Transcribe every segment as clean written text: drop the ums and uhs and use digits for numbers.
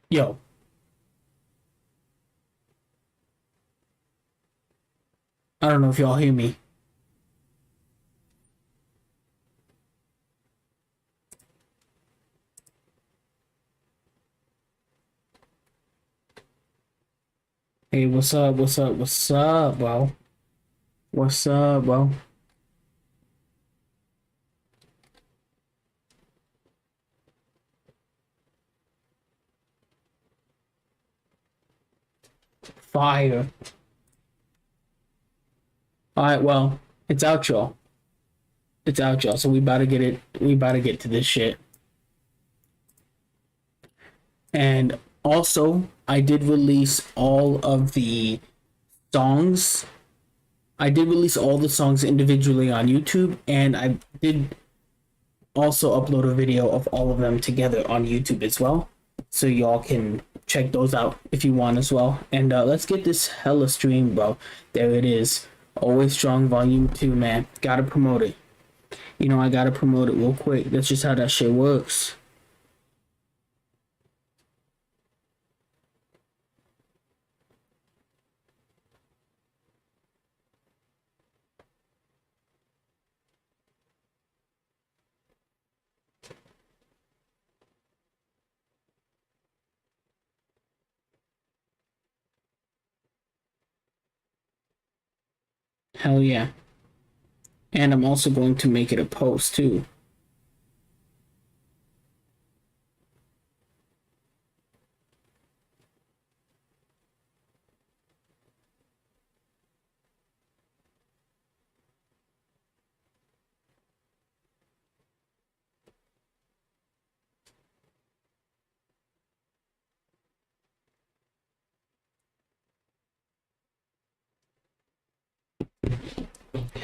Yo, I don't know if y'all hear me. Hey, what's up? What's up? What's up, bro? What's up, bro? Fire. All right, well, it's out, y'all. It's out, y'all. So we about to get it. We about to get to this shit. And also, I did release all of the songs. I did release all the songs individually on YouTube, and I did also upload a video of all of them together on YouTube as well. So y'all can check those out if you want as well. And let's get this hella stream, bro. There it is. Always Strong Volume 2, man. Gotta promote it. You know, I gotta promote it real quick. That's just how that shit works. Hell yeah. And I'm also going to make it a post too.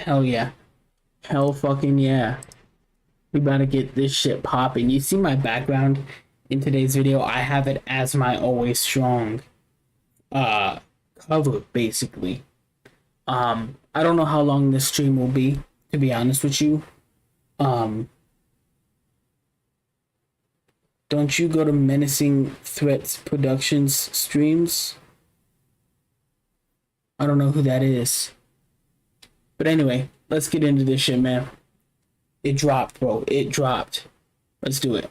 Hell yeah. Hell fucking yeah. We better get this shit popping. You see my background in today's video? I have it as my Always Strong cover, basically. I don't know how long this stream will be, to be honest with you. Don't you go to Menacing Threats Productions streams? I don't know who that is. But anyway, let's get into this shit, man. It dropped, bro. It dropped. Let's do it.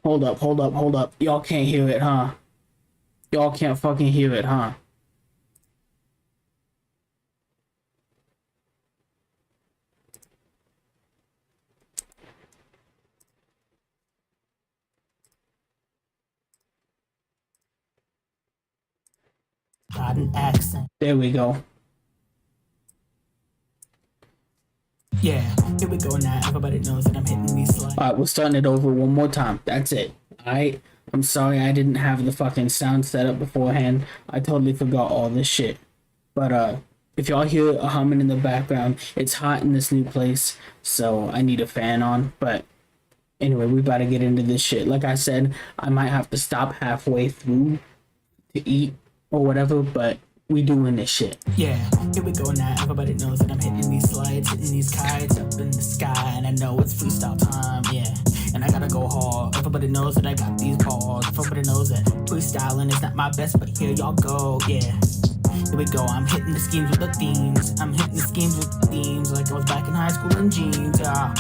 Hold up, hold up, hold up. Y'all can't hear it, huh? Y'all can't fucking hear it, huh? Got an accent. There we go. Yeah, here we go now. Everybody knows that I'm hitting these slides. Alright, we're starting it over one more time. That's it. Alright? I'm sorry I didn't have the fucking sound set up beforehand. I totally forgot all this shit. But if y'all hear a humming in the background, it's hot in this new place, so I need a fan on. But anyway, we about to get into this shit. Like I said, I might have to stop halfway through to eat or whatever, but we doing this shit. Yeah, here we go now. Everybody knows that I'm hitting these slides, hitting these kites up in the sky, and I know it's freestyle time, yeah. And I gotta go hard. Everybody knows that I got these bars. Everybody knows that freestyling is not my best, but here y'all go, yeah. Here we go, I'm hitting the schemes with the themes. I'm hitting the schemes with the themes like I was back in high school in jeans, yeah.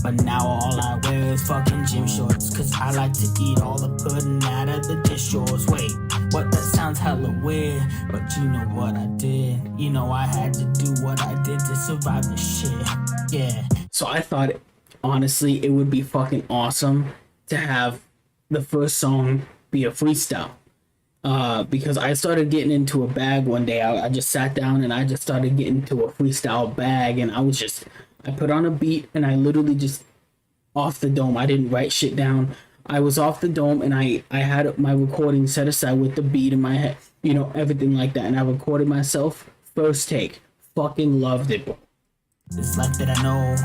But now all I wear is fucking gym shorts, cause I like to eat all the pudding out of the dish drawers. Wait, What, that sounds hella weird, but you know what I did. You know I had to do what I did to survive this shit. Yeah. So I thought, honestly, it would be fucking awesome to have the first song be a freestyle. Because I started getting into a bag one day. I just sat down and I just started getting into a freestyle bag, and I put on a beat and I literally just off the dome. I didn't write shit down. I was off the dome and I had my recording set aside with the beat in my head, you know, everything like that. And I recorded myself first take. Fucking loved it, bro. This life that I know.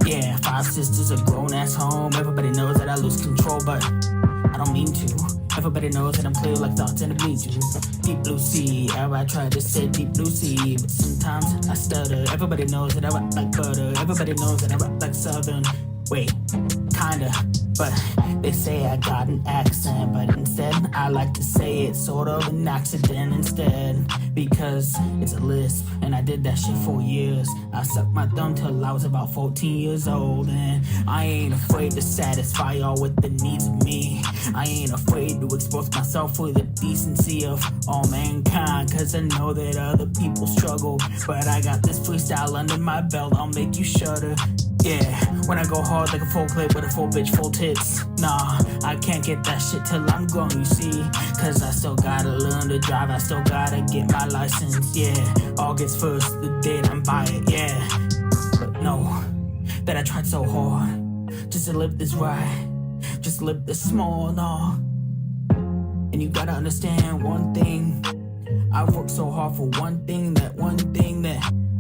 Yeah, 5 sisters, a grown ass home. Everybody knows that I lose control, but I don't mean to. Everybody knows that I'm clear like thoughts in the bleachers. Deep blue sea, I try to say deep blue sea, but sometimes I stutter. Everybody knows that I rap like butter. Everybody knows that I rap like southern. Wait, kinda, but they say I got an accent, but instead I like to say it's sort of an accident instead, because it's a lisp, and I did that shit for years. I sucked my thumb till I was about 14 years old, and I ain't afraid to satisfy y'all with the needs of me. I ain't afraid to expose myself for the decency of all mankind, cause I know that other people struggle, but I got this freestyle under my belt, I'll make you shudder. Yeah, when I go hard like a full clip with a full bitch, full tits. Nah, I can't get that shit till I'm grown, you see. Cause I still gotta learn to drive, I still gotta get my license, yeah. August 1st, the date I'm by it, yeah. But know that I tried so hard just to live this right, just live this small, nah. And you gotta understand one thing, I've worked so hard for one thing that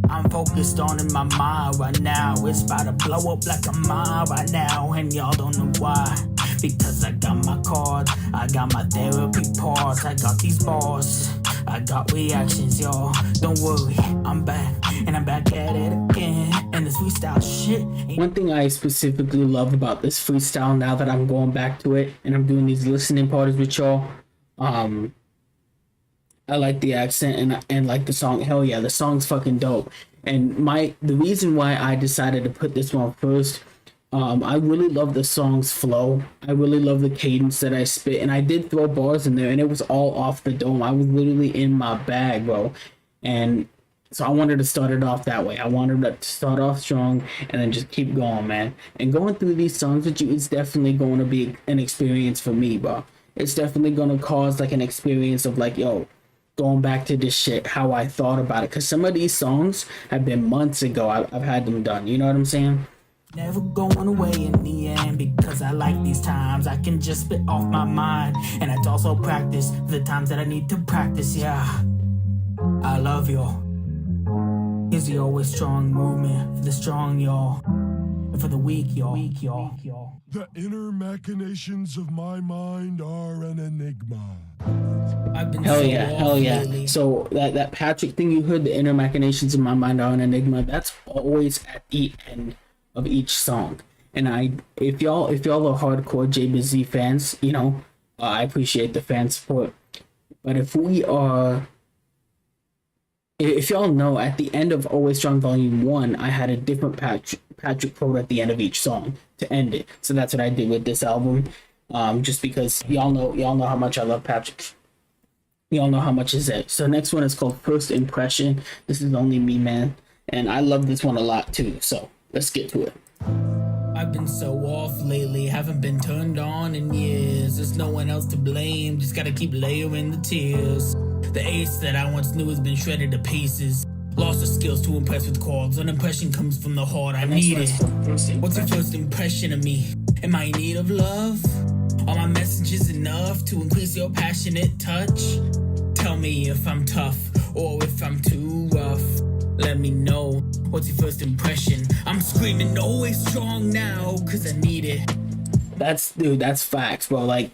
I'm focused on in my mind right now. It's about to blow up like a mine right now, and y'all don't know why. Because I got my cards, I got my therapy parts, I got these bars, I got reactions, y'all. Don't worry, I'm back, and I'm back at it again. And this freestyle shit. One thing I specifically love about this freestyle, now that I'm going back to it and I'm doing these listening parties with y'all, I like the accent and like the song. Hell yeah, the song's fucking dope. And the reason why I decided to put this one first, I really love the song's flow. I really love the cadence that I spit, and I did throw bars in there, and it was all off the dome. I was literally in my bag, bro. And so I wanted to start it off that way. I wanted to start off strong and then just keep going, man. And going through these songs with you is definitely going to be an experience for me, bro. It's definitely going to cause like an experience of like, yo, going back to this shit, how I thought about it. Because some of these songs have been months ago. I've had them done. You know what I'm saying? Never going away in the end, because I like these times. I can just spit off my mind. And I also practice the times that I need to practice, yeah. I love y'all. Here's the always strong movement for the strong, y'all. And for the weak, y'all. The inner machinations of my mind are an enigma. Hell yeah. So that Patrick thing you heard, the inner machinations of my mind are an enigma, that's always at the end of each song. And if y'all are hardcore JBZ fans, you know, I appreciate the fan support. But if y'all know, at the end of Always Strong Volume 1, I had a different Patrick quote at the end of each song to end it. So that's what I did with this album. Just because y'all know how much I love Patrick. Y'all know how much is it. So next one is called First Impression. This is only me, man. And I love this one a lot too. So let's get to it. I've been so off lately, haven't been turned on in years. There's no one else to blame, just gotta keep layering the tears. The ace that I once knew has been shredded to pieces. Lost the skills to impress with calls. An impression comes from the heart, I need it. What's your first impression of me? Am I in need of love? Are my messages enough to increase your passionate touch? Tell me if I'm tough or if I'm too rough. Let me know, what's your first impression? I'm screaming always strong now, cause I need it. That's facts, bro. Like,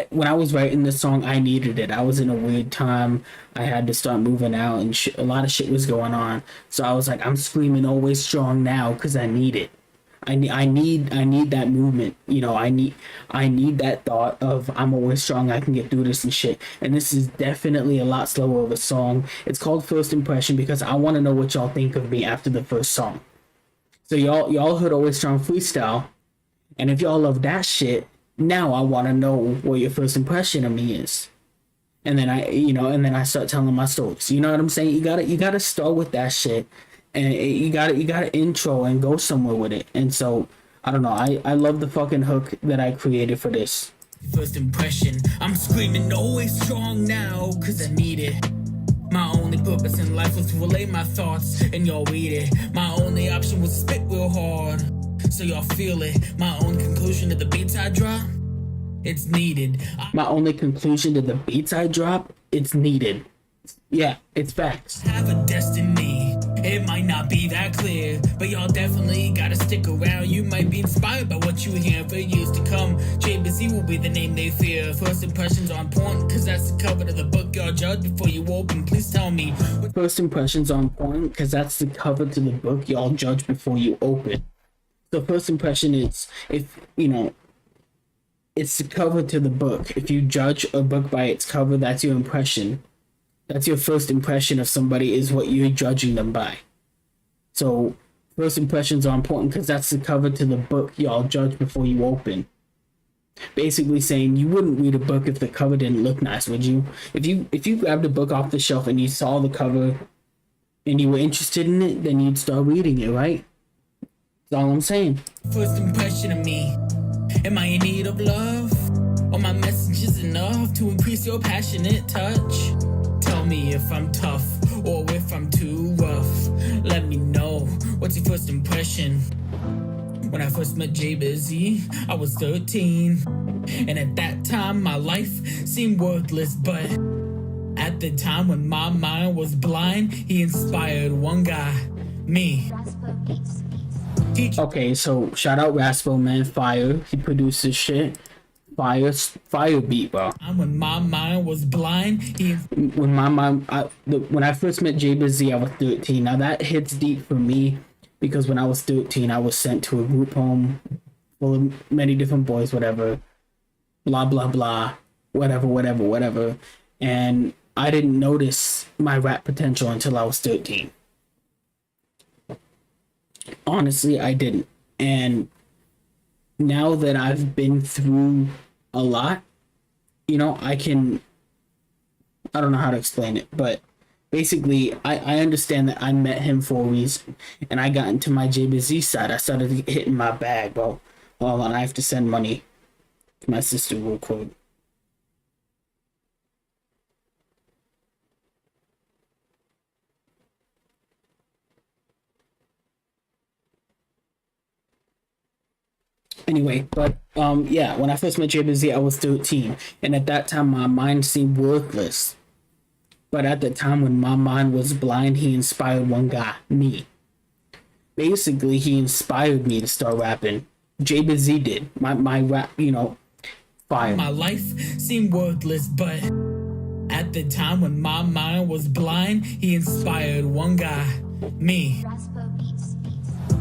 when I was writing this song, I needed it. I was in a weird time. I had to start moving out and a lot of shit was going on. So I was like, I'm screaming always strong now cause I need it. I need that movement, you know. I need that thought of I'm always strong, I can get through this and shit. And this is definitely a lot slower of a song. It's called First Impression because I want to know what y'all think of me after the first song. So y'all heard Always Strong freestyle, and if y'all love that shit, now I want to know what your first impression of me is. and then I start telling my stories. You know what I'm saying? You gotta start with that shit, and you gotta intro and go somewhere with it. And so I don't know. I love the fucking hook that I created for this. First impression, I'm screaming always strong now, cause I need it. My only purpose in life was to relay my thoughts, and y'all read it. My only option was to spit real hard, so y'all feel it. My only conclusion to the beats I drop, it's needed. My only conclusion to the beats I drop, it's needed. Yeah, it's facts. Have a destiny. It might not be that clear, but y'all definitely gotta stick around. You might be inspired by what you hear for years to come. JBZ will be the name they fear. First impressions on point, cause that's the cover to the book y'all judge before you open. Please tell me. First impressions on point, cause that's the cover to the book y'all judge before you open. So first impression is, if, you know, it's the cover to the book. If you judge a book by its cover, that's your impression. That's your first impression of somebody, is what you're judging them by. So first impressions are important because that's the cover to the book y'all judge before you open. Basically saying you wouldn't read a book if the cover didn't look nice, would you? If you grabbed a book off the shelf and you saw the cover and you were interested in it, then you'd start reading it, right? That's all I'm saying. First impression of me. Am I in need of love? Are my messages enough to increase your passionate touch? Tell me if I'm tough or if I'm too rough. Let me know. What's your first impression? When I first met JBZ, I was 13. And at that time, my life seemed worthless. But at the time when my mind was blind, he inspired one guy, me. Okay, so shout out Raspo, man. Fire. He produces shit. Fire beat, bro. When my mind was blind, when I first met JBZ, I was 13. Now that hits deep for me because when I was 13, I was sent to a group home full of many different boys, whatever, blah blah blah, whatever, and I didn't notice my rap potential until I was 13. Honestly, I didn't, and now that I've been through a lot, you know, I don't know how to explain it, but basically I understand that I met him for a reason, and I got into my JBZ side. I started hitting my bag, bro. Hold on, I have to send money to my sister real quick. Anyway, but yeah, when I first met JBZ, I was 13, and at that time my mind seemed worthless. But at the time when my mind was blind, he inspired one guy, me. Basically, he inspired me to start rapping. JBZ did. My rap, you know, fire. My life seemed worthless, but at the time when my mind was blind, he inspired one guy, me.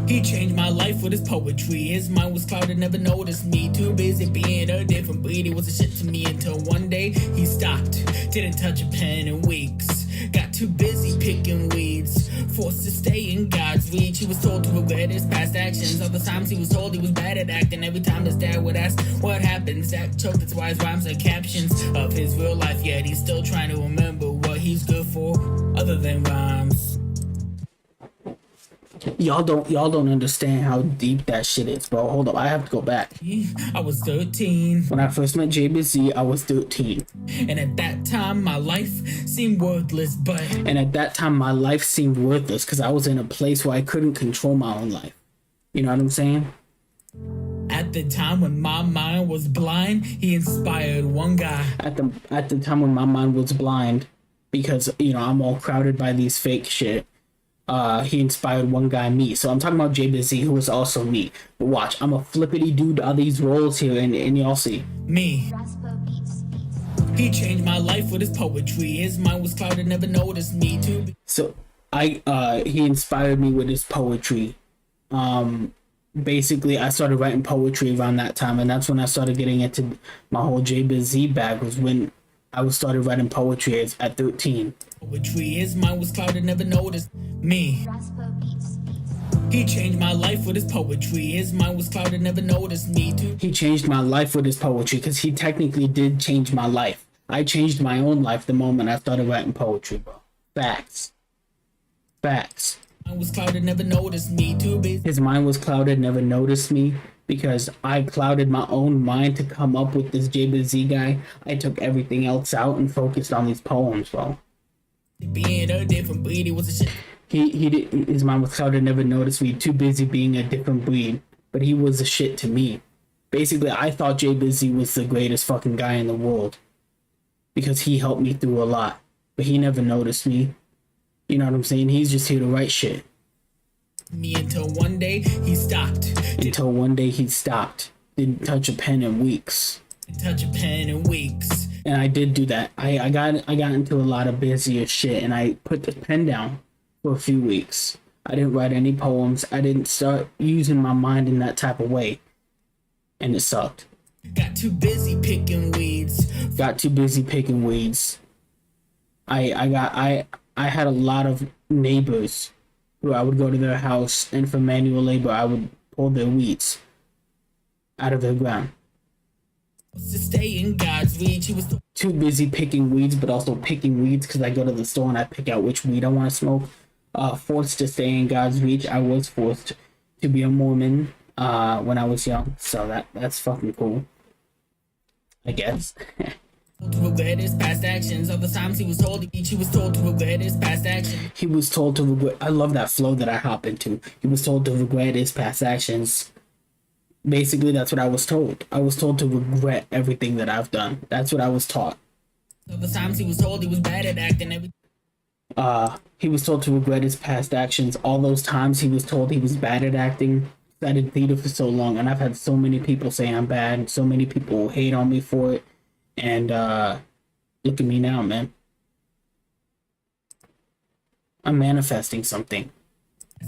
He changed my life with his poetry. His mind was clouded, never noticed me. Too busy being a different breed. He was a shit to me until one day he stopped. Didn't touch a pen in weeks. Got too busy picking weeds. Forced to stay in God's reach. He was told to regret his past actions. Other times he was told he was bad at acting. Every time his dad would ask what happened, Zach choked. That's why his rhymes are captions of his real life. Yet he's still trying to remember what he's good for other than rhymes. Y'all don't understand how deep that shit is, bro. Hold up, I have to go back. I was 13. When I first met JBZ, I was 13. And at that time, my life seemed worthless, because I was in a place where I couldn't control my own life. You know what I'm saying? At the time when my mind was blind, he inspired one guy. At the time when my mind was blind, because, you know, I'm all crowded by these fake shit. He inspired one guy, me. So I'm talking about JBZ, who was also me. But watch, I'm a flippity dude all these roles here, and y'all see. Me. He changed my life with his poetry. His mind was clouded, never noticed me too. So he inspired me with his poetry. Basically, I started writing poetry around that time, and that's when I started getting into my whole JBZ bag, was when I started writing poetry at 13. Poetry, his mind was clouded, never noticed me. He changed my life with his poetry. His mind was clouded, never noticed me too. He changed my life with his poetry, because he technically did change my life. I changed my own life the moment I started writing poetry, bro. Facts. Facts. Was clouded, never noticed me. Too busy. His mind was clouded, never noticed me, because I clouded my own mind to come up with this JBZ guy. I took everything else out and focused on these poems, bro. Being a different breed, he was a shit. His mind was clouded, never noticed me. Too busy being a different breed, but he was a shit to me. Basically, I thought JBZ was the greatest fucking guy in the world because he helped me through a lot, but he never noticed me. You know what I'm saying? He's just here to write shit. Me until one day he stopped. Until one day he stopped. Didn't touch a pen in weeks. Touch a pen in weeks. And I did do that. I got into a lot of busier shit, and I put the pen down for a few weeks. I didn't write any poems. I didn't start using my mind in that type of way, and it sucked. Got too busy picking weeds. Got too busy picking weeds. I had a lot of neighbors who I would go to their house, and for manual labor, I would pull their weeds out of their ground. To stay in God's reach, he was too busy picking weeds, but also picking weeds because I go to the store and I pick out which weed I want to smoke. Forced to stay in God's reach. I was forced to be a Mormon when I was young, so that's fucking cool, I guess. to regret his past actions. Other times he was told to regret his past actions. He was told to regret. I love that flow that I hop into. He was told to regret his past actions. Basically, that's what I was told. I was told to regret everything that I've done. That's what I was taught. Other times he was told he was bad at acting. He was told to regret his past actions. All those times he was told he was bad at acting. I did theater for so long, and I've had so many people say I'm bad. So many people hate on me for it. And look at me now, man. I'm manifesting something.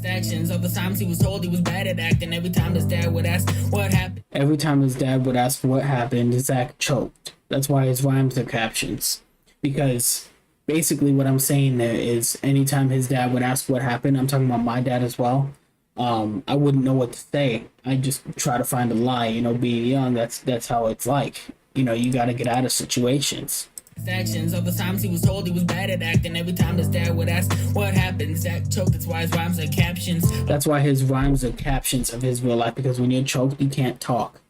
Actions. Other times he was told he was bad at acting. Every time his dad would ask what happened. Every time his dad would ask what happened, Zach choked. That's why his rhymes are captions. Because basically what I'm saying there is anytime his dad would ask what happened, I'm talking about my dad as well. I wouldn't know what to say. I just try to find a lie, you know, being young, that's how it's like. You know, you gotta get out of situations. Actions. Other times he was told he was bad at acting. Every time his dad would ask what happened, Zach choked. That's why his rhymes are captions. That's why his rhymes are captions of his real life, because when you're choked, you can't talk.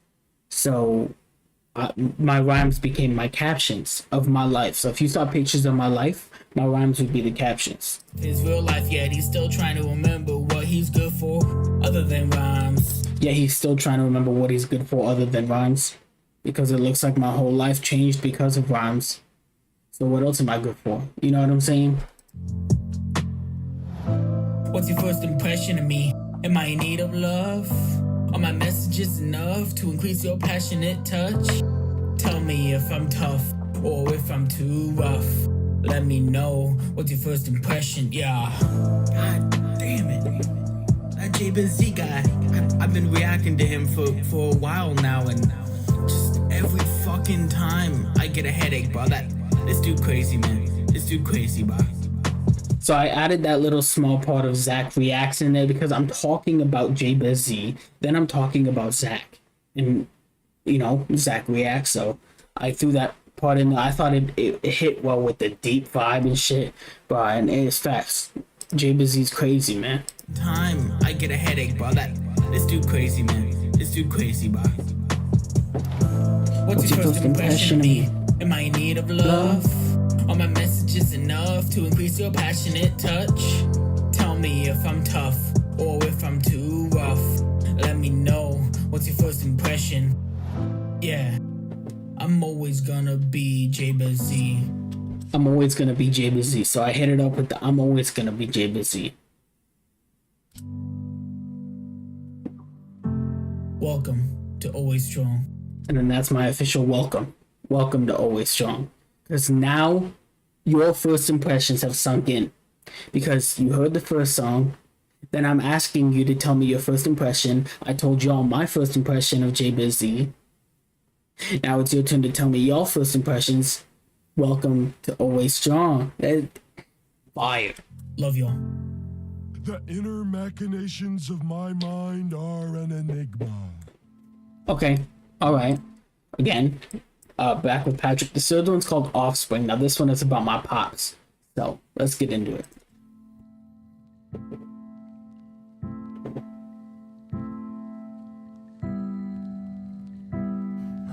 So my rhymes became my captions of my life. So if you saw pictures of my life, my rhymes would be the captions. His real life, yet he's still trying to remember what he's good for other than rhymes. Yeah, he's still trying to remember what he's good for other than rhymes. Because it looks like my whole life changed because of rhymes. So what else am I good for? You know what I'm saying? What's your first impression of me? Am I in need of love? Are my messages enough to increase your passionate touch? Tell me if I'm tough or if I'm too rough. Let me know. What's your first impression? Yeah. God damn it. That JBZ guy. I've been reacting to him for a while now, and just every fucking time I get a headache, bro. This dude crazy, man. This dude crazy, bro. So I added that little small part of Zach reacts in there because I'm talking about JBZ, then I'm talking about Zach. And, you know, Zach reacts, so I threw that part in there. I thought it hit well with the deep vibe and shit, bro, and it's facts. JBZ's crazy, man. Time I get a headache, bro. This dude crazy, man. This dude crazy, bro. What's your first impression of me? Am I in need of love? Are my messages enough to increase your passionate touch? Tell me if I'm tough or if I'm too rough. Let me know. What's your first impression? Yeah, I'm always gonna be JBZ. I'm always gonna be JBZ. So I hit it up with the I'm always gonna be JBZ. Welcome to Always Strong. And then that's my official welcome. Welcome to Always Strong. Because now your first impressions have sunk in. Because you heard the first song. Then I'm asking you to tell me your first impression. I told y'all my first impression of JBZ. Now it's your turn to tell me your first impressions. Welcome to Always Strong. Fire. Love y'all. The inner machinations of my mind are an enigma. Okay. Alright. Again. back with Patrick. The third one's called Offspring. Now this one is about my pops. So let's get into it.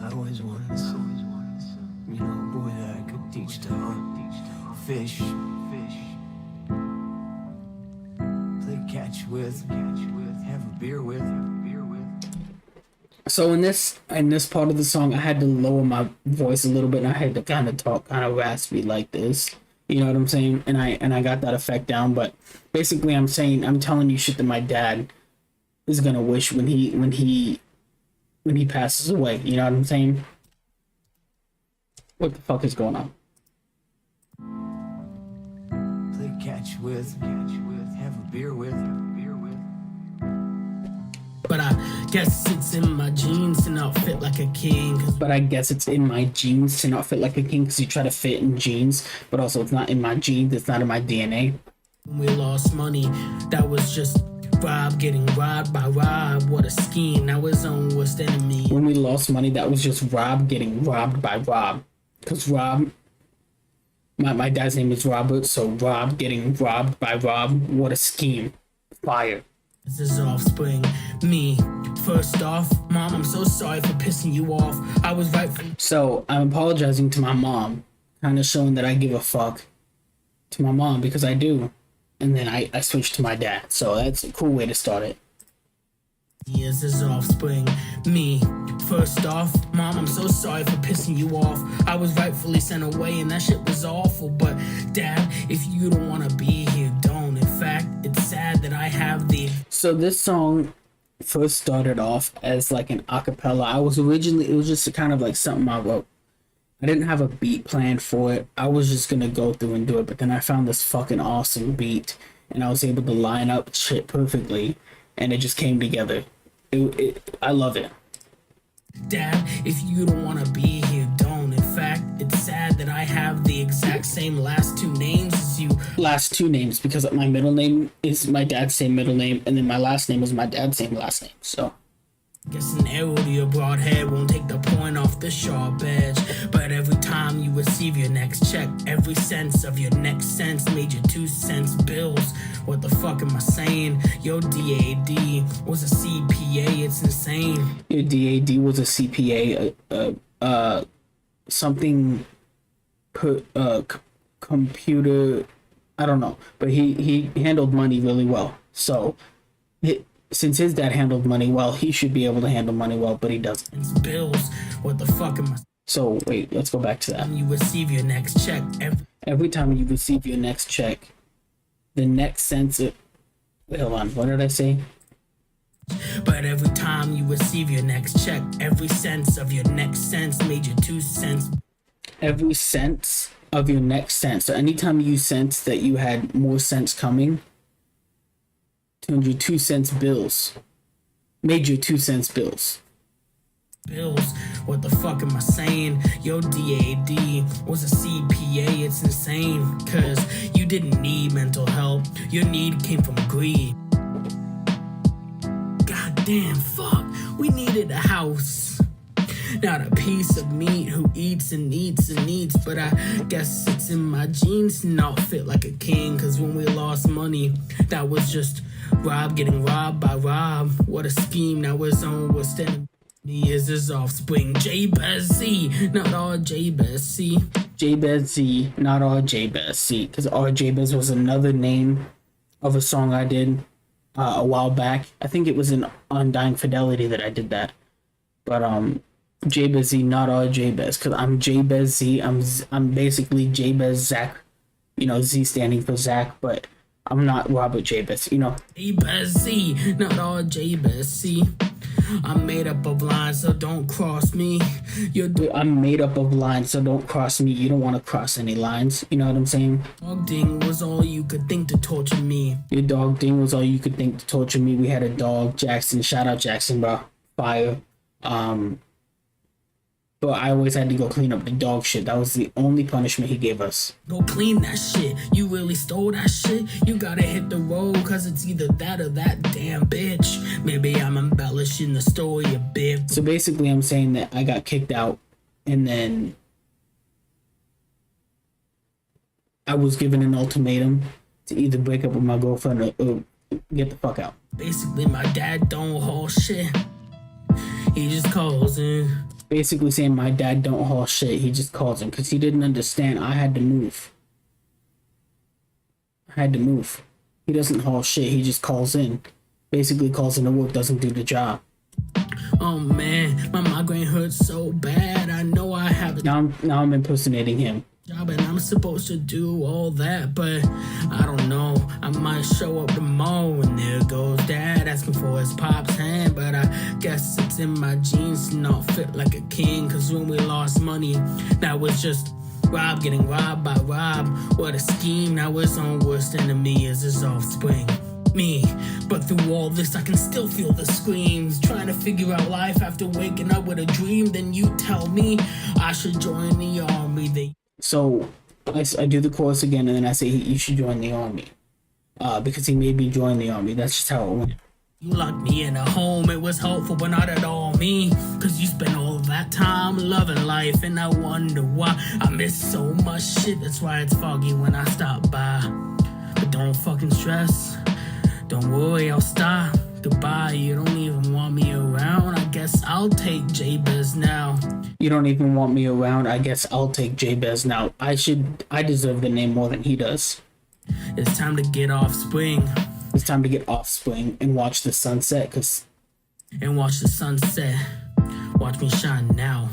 I always wanted some, you know, a boy that I could teach to hunt, fish, play catch with, have a beer with. So in this part of the song, I had to lower my voice a little bit, and I had to kind of talk kind of raspy like this. You know what I'm saying? And I got that effect down. But basically, I'm telling you shit that my dad is gonna wish when he passes away. You know what I'm saying? What the fuck is going on? Play catch with, have a beer with. But I guess it's in my genes to not fit like a king. But I guess it's in my genes to not fit like a king, because you try to fit in jeans, but also it's not in my genes, it's not in my DNA. When we lost money, that was just Rob getting robbed by Rob. What a scheme, now his own worst enemy. When we lost money, that was just Rob getting robbed by Rob. Because Rob, my dad's name is Robert, so Rob getting robbed by Rob. What a scheme. Fire. This is Offspring, me. First off, Mom, I'm so sorry for pissing you off. I was right from... So, I'm apologizing to my mom, kind of showing that I give a fuck to my mom, because I do. And then I switched to my dad, so that's a cool way to start it. This is Offspring, me. First off, Mom, I'm so sorry for pissing you off. I was rightfully sent away and that shit was awful. But Dad, if you don't want to be here, don't. In fact, it's sad that I have the... So this song first started off as like an acapella. It was just kind of like something I wrote. I didn't have a beat planned for it. I was just gonna go through and do it, but then I found this fucking awesome beat and I was able to line up shit perfectly and it just came together. I love it. Dad, if you don't want to be here, don't. In fact, it's sad that I have the exact same last two names as you. Last two names, because my middle name is my dad's same middle name, and then my last name is my dad's same last name, so. Guess an arrow to your broad head won't take the point off the sharp edge. But every time you receive your next check, every sense of your next sense made your 2 cents bills. What the fuck am I saying? Your DAD was a CPA, it's insane. Your DAD was a CPA, something computer, I don't know, but he handled money really well. So since his dad handled money well, he should be able to handle money well, but he doesn't. It's bills. What the fuck am I? So wait, let's go back to that. You receive your next check. Every time you receive your next check, the next sense of... Wait, hold on. What did I say? But every time you receive your next check, every sense of your next sense made your 2 cents. Every sense of your next sense. So anytime you sense that you had more sense coming, turned your 2 cents bills. Made your 2 cents bills. Bills, what the fuck am I saying? Your DAD was a CPA, it's insane. Cause you didn't need mental help, your need came from greed. Goddamn, fuck, we needed a house. Not a piece of meat who eats and eats and eats. But I guess it's in my genes to not fit like a king. Cause when we lost money, that was just Rob getting robbed by Rob. What a scheme, now his own worst enemy is his offspring. Jabez Z, not all Jabez C. Jabez Z, not all Jabez C. Because all Jabez was another name of a song I did a while back. I think it was in Undying Fidelity that I did that. But Jabez Z, not all Jabez. Because I'm Jabez Z. I'm basically Jabez Zach. You know, Z standing for Zach, but I'm not Robert Jabez, you know. Jabez Z, not all Jabez C. I'm made up of lines, so don't cross me. I'm made up of lines, so don't cross me. You don't want to cross any lines. You know what I'm saying? Dog ding was all you could think to torture me. Your dog ding was all you could think to torture me. We had a dog, Jackson. Shout out Jackson, bro. Fire. But I always had to go clean up the dog shit. That was the only punishment he gave us. Go clean that shit. You really stole that shit? You gotta hit the road, cause it's either that or that damn bitch. Maybe I'm embellishing the story a bit. So basically I'm saying that I got kicked out and then I was given an ultimatum to either break up with my girlfriend or get the fuck out. Basically, my dad don't haul shit. He just calls in. Basically saying my dad don't haul shit. He just calls in because he didn't understand I had to move. He doesn't haul shit. He just calls in. Basically calls in to work, doesn't do the job. Oh man, my migraine hurts so bad. I know I have a Now I'm impersonating him. job and I'm supposed to do all that, but I don't know. I might show up tomorrow and there goes dad asking for his pop's hand, but I guess it's in my genes to not fit like a king. Cause when we lost money, that was just Rob getting robbed by Rob. What a scheme. Now his own worst enemy is his offspring, me. But through all this I can still feel the screams, trying to figure out life after waking up with a dream. Then you tell me I should join the army. So I do the chorus again, and then I say you should join the army, because he made me join the army. That's just how it went. You locked me in a home, it was helpful, but not at all me. Cause you spent all that time loving life, and I wonder why I miss so much shit. That's why it's foggy when I stop by. But don't fucking stress, don't worry, I'll stop. Goodbye, you don't even want me around. I guess I'll take Jabez now. You don't even want me around. I guess I'll take Jabez now. I deserve the name more than he does. It's time to get Offspring. It's time to get Offspring and watch the sunset, and watch the sunset. Watch me shine now,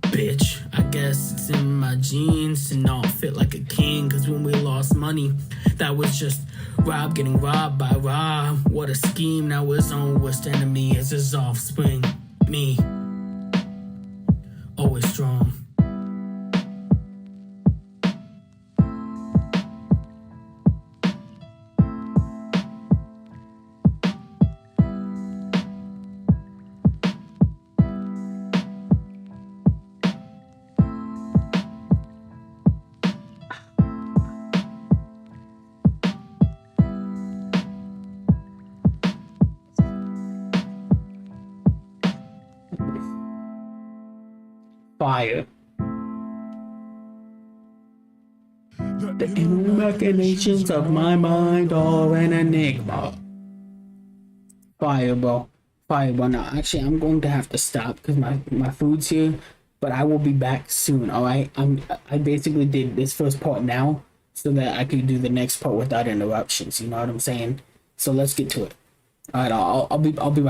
bitch. I guess it's in my genes to not fit like a king. Cause when we lost money, that was just Rob getting robbed by Rob. What a scheme. Now his own worst enemy is his offspring, me. Always strong. Fire. The inner machinations of my mind are an enigma. Fire, bro. Fire, bro. Now, actually, I'm going to have to stop because my food's here, but I will be back soon, alright? I basically did this first part now so that I could do the next part without interruptions, you know what I'm saying? So let's get to it. Alright, I'll be right